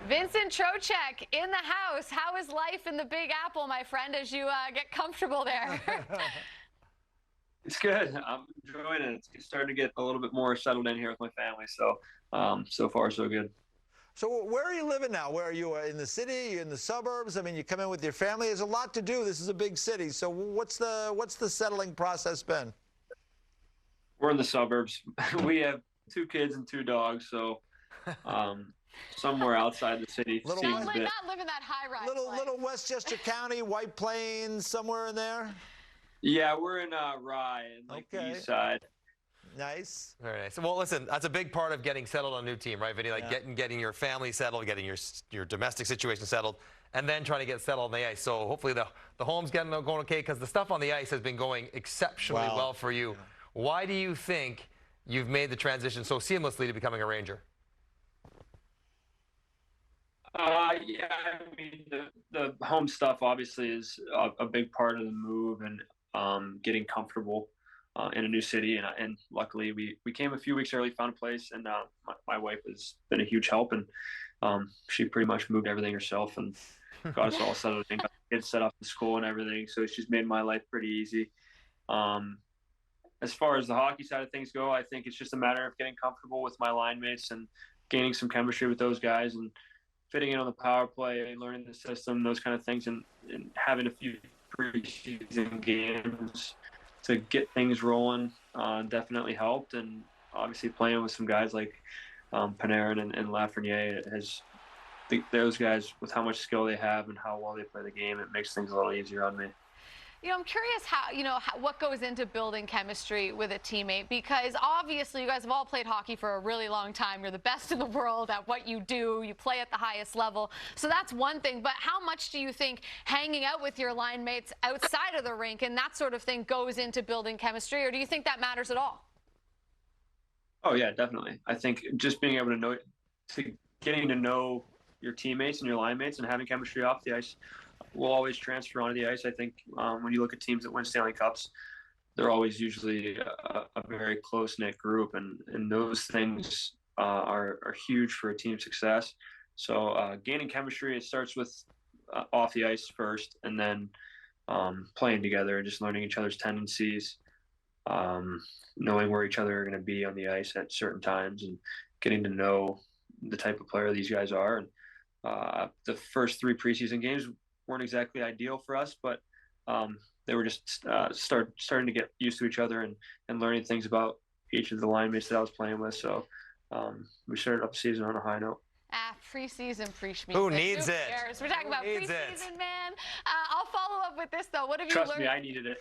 Vincent Trocheck in the house. How is life in the Big Apple, my friend, as you get comfortable there? It's good. I'm enjoying it. It's starting to get a little bit more settled in here with my family. So, so far so good. So where are you living now? Where are you, in the city, in the suburbs? I mean, you come in with your family. There's a lot to do. This is a big city. So what's the settling process been? We're in the suburbs. We have 2 kids and 2 dogs. So, somewhere outside the city Little seems Not a bit. living that high-rise life. Little Westchester County, White Plains, somewhere in there. Yeah, we're in Rye, like the east side. Nice. Very nice. Well, listen, that's a big part of getting settled on a new team, right, Vinny? Like getting your family settled, getting your domestic situation settled, and then trying to get settled on the ice. So hopefully the home's going okay, because the stuff on the ice has been going exceptionally well for you. Yeah. Why do you think you've made the transition so seamlessly to becoming a Ranger? Yeah, I mean, the home stuff obviously is a big part of the move, and getting comfortable in a new city. And luckily we came a few weeks early, found a place, and my wife has been a huge help, and she pretty much moved everything herself and got us all settled in, got the kids set up in school and everything. So she's made my life pretty easy. As far as the hockey side of things go, I think it's just a matter of getting comfortable with my line mates and gaining some chemistry with those guys, and fitting in on the power play, learning the system, those kind of things, and having a few preseason games to get things rolling definitely helped. And obviously playing with some guys like Panarin and Lafreniere those guys, with how much skill they have and how well they play the game, it makes things a little easier on me. I'm curious what goes into building chemistry with a teammate, because obviously you guys have all played hockey for a really long time. You're the best in the world at what you do. You play at the highest level. So that's one thing. But how much do you think hanging out with your line mates outside of the rink and that sort of thing goes into building chemistry, or do you think that matters at all? Oh, yeah, definitely. I think just being able getting to know your teammates and your line mates and having chemistry off the ice will always transfer onto the ice. I think when you look at teams that win Stanley Cups, they're always usually a very close-knit group, and those things are huge for a team's success. So gaining chemistry, it starts with off the ice first, and then playing together and just learning each other's tendencies, knowing where each other are going to be on the ice at certain times, and getting to know the type of player these guys are. And the first 3 preseason games weren't exactly ideal for us, but they were just starting to get used to each other and learning things about each of the line mates that I was playing with. So we started up the season on a high note. Preseason, pre-schmeezen. Who needs it? We're talking about preseason, man. I'll follow up with this, though. What have you learned? Trust me, I needed it.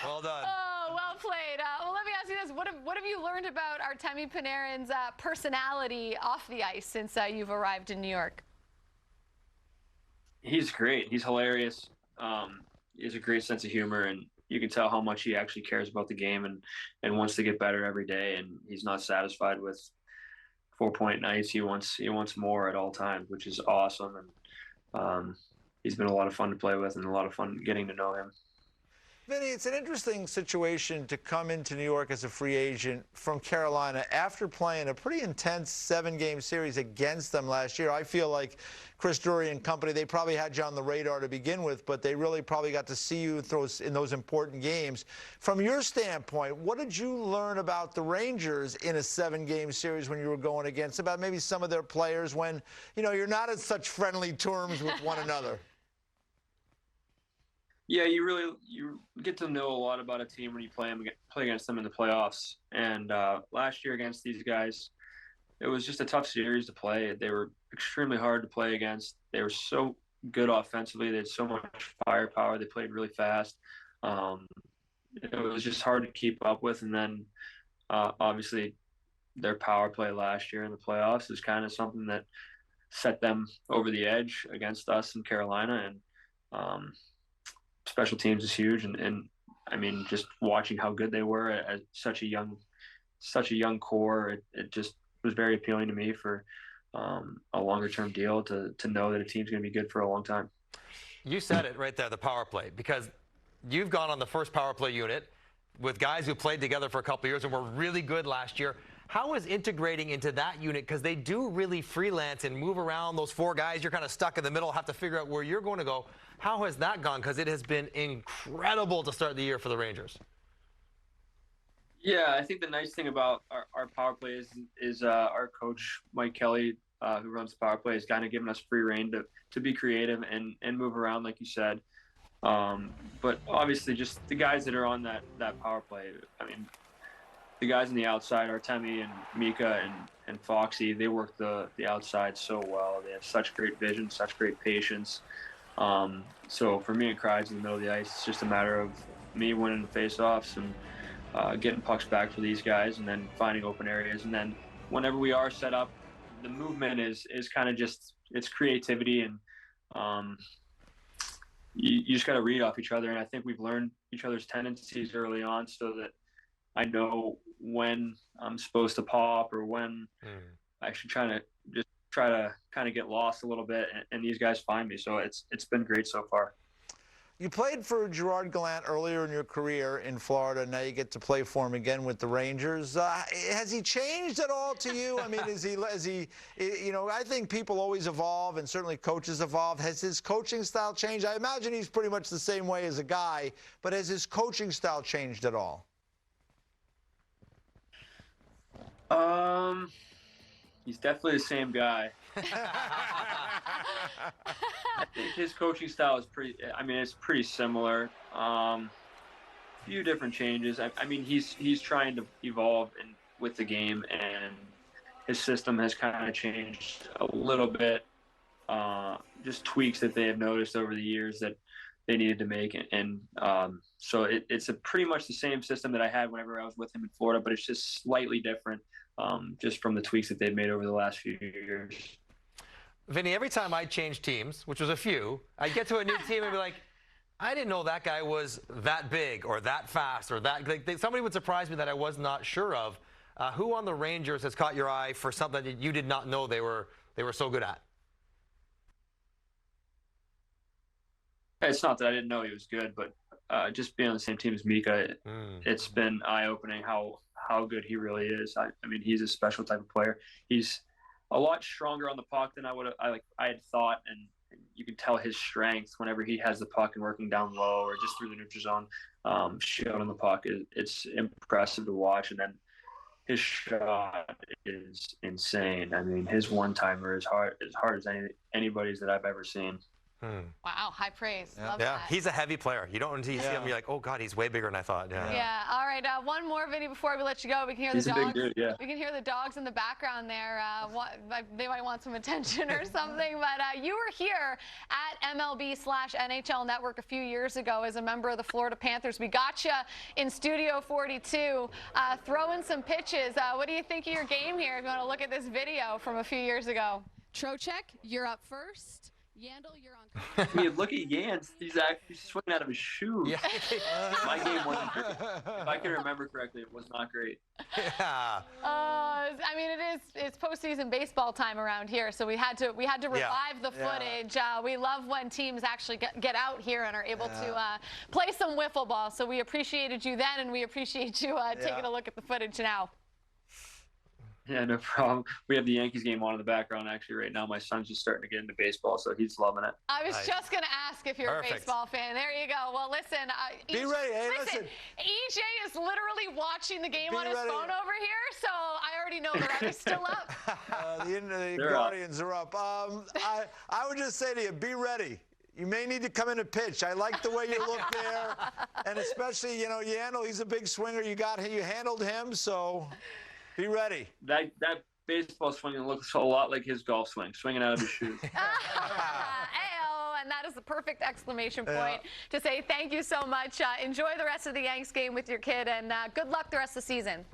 Well done. Oh, well played. Well, let me ask you this. What have you learned about Artemi Panarin's personality off the ice since you've arrived in New York? He's great. He's hilarious. He has a great sense of humor, and you can tell how much he actually cares about the game and wants to get better every day. And he's not satisfied with 4-point nights. He wants more at all times, which is awesome. And he's been a lot of fun to play with, and a lot of fun getting to know him. Vinny, it's an interesting situation to come into New York as a free agent from Carolina after playing a pretty intense 7-game series against them last year. I feel like Chris Drury and company, they probably had you on the radar to begin with, but they really probably got to see you in those important games. From your standpoint, what did you learn about the Rangers in a 7-game series when you were going against, about maybe some of their players when, you're not in such friendly terms with one another? Yeah, you get to know a lot about a team when you play against them in the playoffs. And last year against these guys, it was just a tough series to play. They were extremely hard to play against. They were so good offensively. They had so much firepower. They played really fast. It was just hard to keep up with. And then obviously their power play last year in the playoffs is kind of something that set them over the edge against us in Carolina. And special teams is huge, and I mean, just watching how good they were at such a young core, it just was very appealing to me for a longer term deal to know that a team's going to be good for a long time. You said it right there, the power play, because you've gone on the first power play unit with guys who played together for a couple of years and were really good last year. How is integrating into that unit, because they do really freelance and move around those 4 guys. You're kind of stuck in the middle, have to figure out where you're going to go. How has that gone? Because it has been incredible to start the year for the Rangers. Yeah, I think the nice thing about our power play is our coach, Mike Kelly, who runs the power play, has kind of given us free rein to be creative and move around, like you said. But obviously, just the guys that are on that power play, I mean, the guys on the outside, Artemi and Mika and Foxy, they work the outside so well. They have such great vision, such great patience. So for me and Kreids in the middle of the ice, it's just a matter of me winning the face-offs and getting pucks back for these guys, and then finding open areas. And then whenever we are set up, the movement is kind of just, it's creativity, and you just got to read off each other. And I think we've learned each other's tendencies early on, so that I know when I'm supposed to pop or when I should try to kind of get lost a little bit, and these guys find me. So it's been great so far. You played for Gerard Gallant earlier in your career in Florida. Now you get to play for him again with the Rangers. Has he changed at all to you? I mean, is he, you know, I think people always evolve, and certainly coaches evolve. Has his coaching style changed? I imagine he's pretty much the same way as a guy, but has his coaching style changed at all? He's definitely the same guy. I think his coaching style is it's pretty similar. Few different changes. I mean, he's trying to evolve with the game, and his system has kind of changed a little bit. Just tweaks that they have noticed over the years that they needed to make, and so it's pretty much the same system that I had whenever I was with him in Florida, but it's just slightly different, just from the tweaks that they've made over the last few years. Vinny, every time I change teams, which was a few, I'd get to a new team and be like, I didn't know that guy was that big or that fast or that. Somebody would surprise me that I was not sure of. Who on the Rangers has caught your eye for something that you did not know they were so good at? It's not that I didn't know he was good, but just being on the same team as Mika, it's been eye-opening how good he really is. I mean, he's a special type of player. He's a lot stronger on the puck than I had thought, and you can tell his strength whenever he has the puck and working down low or just through the neutral zone, shooting on the puck. It's impressive to watch, and then his shot is insane. I mean, his one-timer is hard as anybody's that I've ever seen. Wow, high praise. Love Yeah, that. he's a heavy player. You don't until you see him, you're like, oh God, he's way bigger than I thought. Yeah. All right. One more, Vinny, before we let you go. We can hear He's the a dogs. big dude, yeah. We can hear the dogs in the background there. They might want some attention or something. But you were here at MLB/NHL Network a few years ago as a member of the Florida Panthers. We got you in Studio 42, throwing some pitches. What do you think of your game here? If you want to look at this video from a few years ago. Trocheck, you're up first. Yandel, you're on. I mean, look at Jans. He's swinging out of his shoe. Yeah. My game wasn't great. If I can remember correctly, it was not great. Yeah. I mean, it's postseason baseball time around here, so we had to revive the footage. We love when teams actually get out here and are able to play some wiffle ball. So we appreciated you then, and we appreciate you taking a look at the footage now. Yeah, no problem. We have the Yankees game on in the background actually right now. My son's just starting to get into baseball, so he's loving it. I was just going to ask if you're a baseball fan. There you go. Well, listen. Be ready. Hey, listen. EJ is literally watching the game on his phone over here, so I already know the Reds still up. The Guardians are up. I would just say to you, be ready. You may need to come in and pitch. I like the way you look there, and especially, you know, Yandel, he's a big swinger. You handled him, so be ready. That baseball swinging looks a lot like his golf swing, swinging out of his shoes. And that is the perfect exclamation point to say thank you so much. Enjoy the rest of the Yanks game with your kid, and good luck the rest of the season.